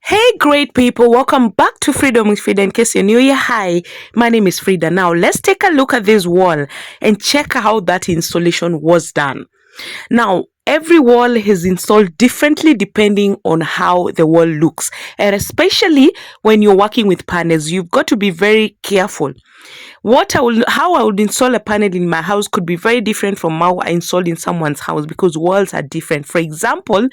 Hey, great people, welcome back to Freedom with Frida. In case you're new here, hi, my name is Frida. Now, let's take a look at this wall and check how that installation was done. Now, every wall is installed differently depending on how the wall looks, and especially when you're working with panels, you've got to be very careful. How I would install a panel in my house could be very different from how I install in someone's house because walls are different. For example,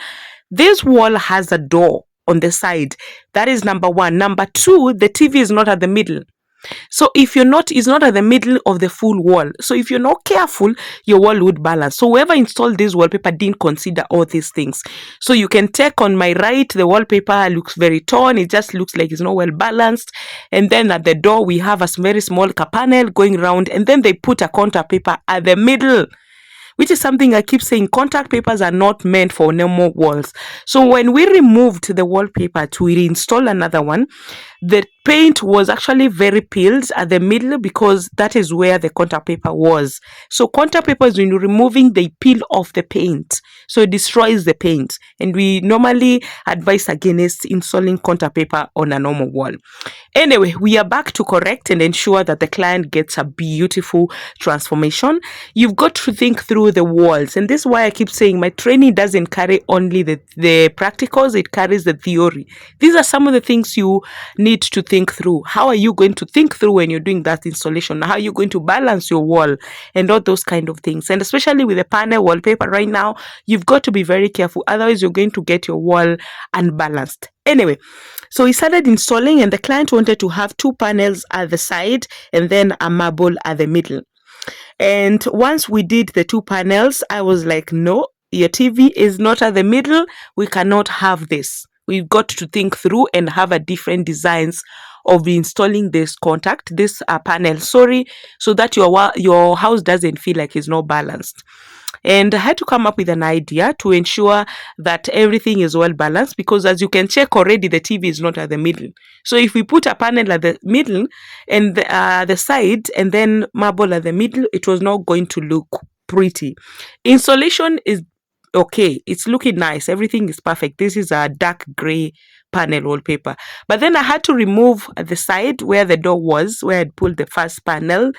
this wall has a door on the side. That is number one. Number two, the TV is not at the middle. So if you're not, it's not at the middle of the full wall. So if you're not careful, your wall would balance. So whoever installed this wallpaper didn't consider all these things. So you can take on my right, the wallpaper looks very torn. It just looks like it's not well balanced. And then at the door, we have a very small panel going around. And then they put a contact paper at the middle, which is something I keep saying. Contact papers are not meant for normal walls. So when we removed the wallpaper to reinstall another one, the paint was actually very peeled at the middle because that is where the contact paper was. So contact papers, when you're removing, they peel off the paint. So it destroys the paint. And we normally advise against installing contact paper on a normal wall. Anyway, we are back to correct and ensure that the client gets a beautiful transformation. You've got to think through the walls. And this is why I keep saying my training doesn't carry only the practicals, it carries the theory. These are some of the things you need to think through. How are you going to think through when you're doing that installation? How are you going to balance your wall and all those kind of things? And especially with the panel wallpaper right now, you've got to be very careful. Otherwise, you're going to get your wall unbalanced. Anyway, so we started installing and the client wanted to have two panels at the side and then a marble at the middle. And once we did the two panels, I was like, no, your TV is not at the middle. We cannot have this. We've got to think through and have a different designs of installing this panel, so that your house doesn't feel like it's not balanced. And I had to come up with an idea to ensure that everything is well balanced, because as you can check already, the TV is not at the middle. So if we put a panel at the middle and the side and then marble at the middle, it was not going to look pretty. Installation is okay, it's looking nice, everything is perfect. This is a dark gray panel wallpaper, but then I had to remove the side where the door was, where I'd pulled the first panel,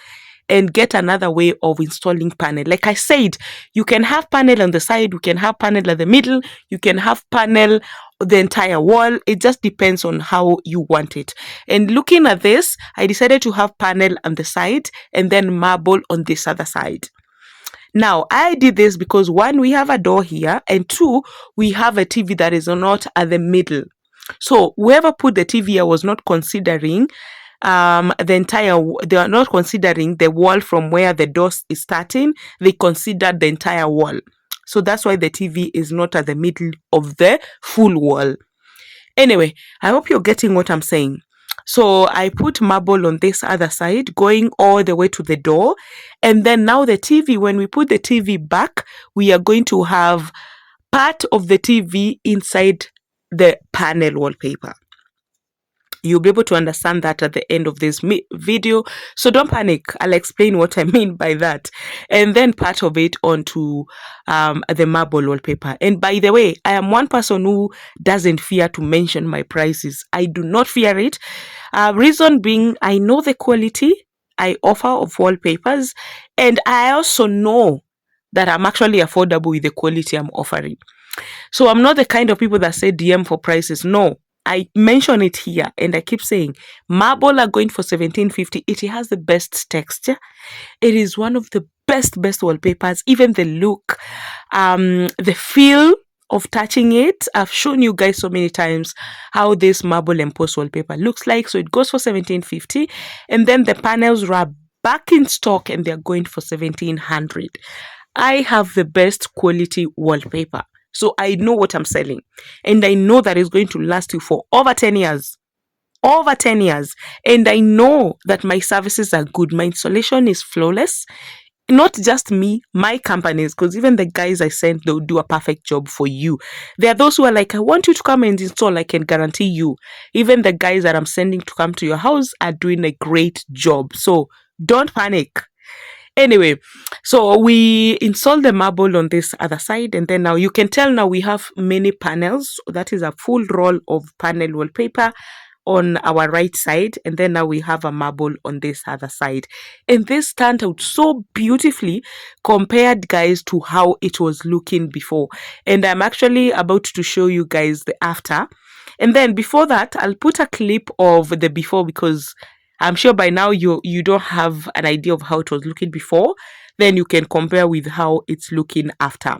and get another way of installing panel. Like I said, you can have panel on the side, you can have panel at the middle, you can have panel the entire wall. It just depends on how you want it. And looking at this, I decided to have panel on the side and then marble on this other side. Now, I did this because one, we have a door here, and two, we have a TV that is not at the middle. So whoever put the TV here was not considering they are not considering the wall from where the door is starting. They considered the entire wall. So that's why the TV is not at the middle of the full wall. Anyway, I hope you're getting what I'm saying. So I put marble on this other side, going all the way to the door. And then now the TV, when we put the TV back, we are going to have part of the TV inside the panel wallpaper. You'll be able to understand that at the end of this video. So don't panic. I'll explain what I mean by that. And then part of it onto the marble wallpaper. And by the way, I am one person who doesn't fear to mention my prices. I do not fear it. Reason being, I know the quality I offer of wallpapers. And I also know that I'm actually affordable with the quality I'm offering. So I'm not the kind of people that say DM for prices. No. I mention it here and I keep saying marble are going for $17.50. It has the best texture. It is one of the best wallpapers. Even the look, the feel of touching it. I've shown you guys so many times how this marble embossed wallpaper looks like. So it goes for $17.50, and then the panels are back in stock and they're going for $1,700. I have the best quality wallpaper. So I know what I'm selling, and I know that it's going to last you for over 10 years. Over 10 years. And I know that my services are good. My installation is flawless. Not just me, my companies, because even the guys I send, they'll do a perfect job for you. There are those who are like, I want you to come and install. I can guarantee you. Even the guys that I'm sending to come to your house are doing a great job. So don't panic. Anyway, so we install the marble on this other side, and then now you can tell now we have many panels. That is a full roll of panel wallpaper on our right side, and then now we have a marble on this other side, and this turned out so beautifully compared, guys, to how it was looking before. And I'm actually about to show you guys the after, and then before that I'll put a clip of the before, because I'm sure by now you don't have an idea of how it was looking before. Then you can compare with how it's looking after.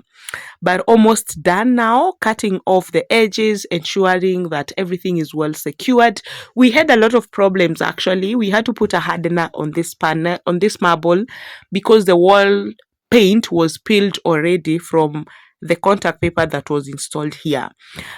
But almost done now, cutting off the edges, ensuring that everything is well secured. We had a lot of problems actually. We had to put a hardener on this panel, on this marble, because the wall paint was peeled already from the contact paper that was installed here.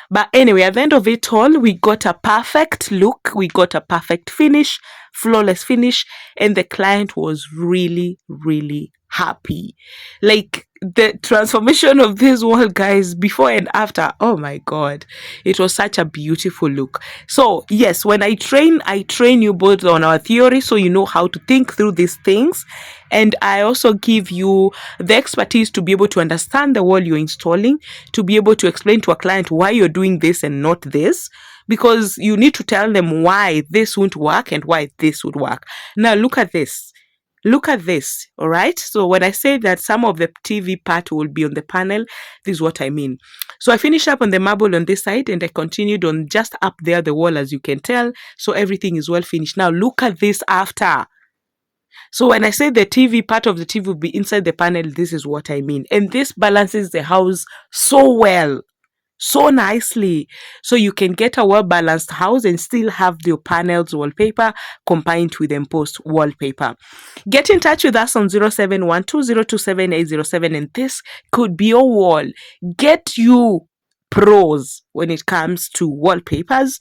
But anyway, at the end of it all, we got a perfect look, we got a perfect finish, flawless finish, and the client was really, really happy. Like, the transformation of this wall, guys, before and after, oh my god, it was such a beautiful look. So yes, when I train you both on our theory, so you know how to think through these things, and I also give you the expertise to be able to understand the wall you're installing, to be able to explain to a client why you're doing this and not this, because you need to tell them why this won't work and why this would work. Now look at this. Look at this, all right? So when I say that some of the TV part will be on the panel, this is what I mean. So I finished up on the marble on this side, and I continued on just up there, the wall, as you can tell. So everything is well finished. Now look at this after. So when I say the TV, part of the TV will be inside the panel, this is what I mean. And this balances the house so well, so nicely, so you can get a well balanced house and still have your panels wallpaper combined with embossed wallpaper. Get in touch with us on 0712027807, and this could be your wall. Get you pros when it comes to wallpapers,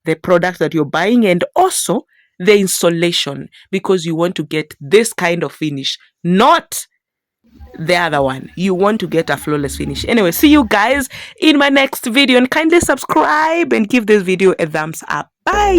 the product that you're buying, and also the installation, because you want to get this kind of finish, not the other one. You want to get a flawless finish. Anyway, see you guys in my next video, and kindly subscribe and give this video a thumbs up. Bye.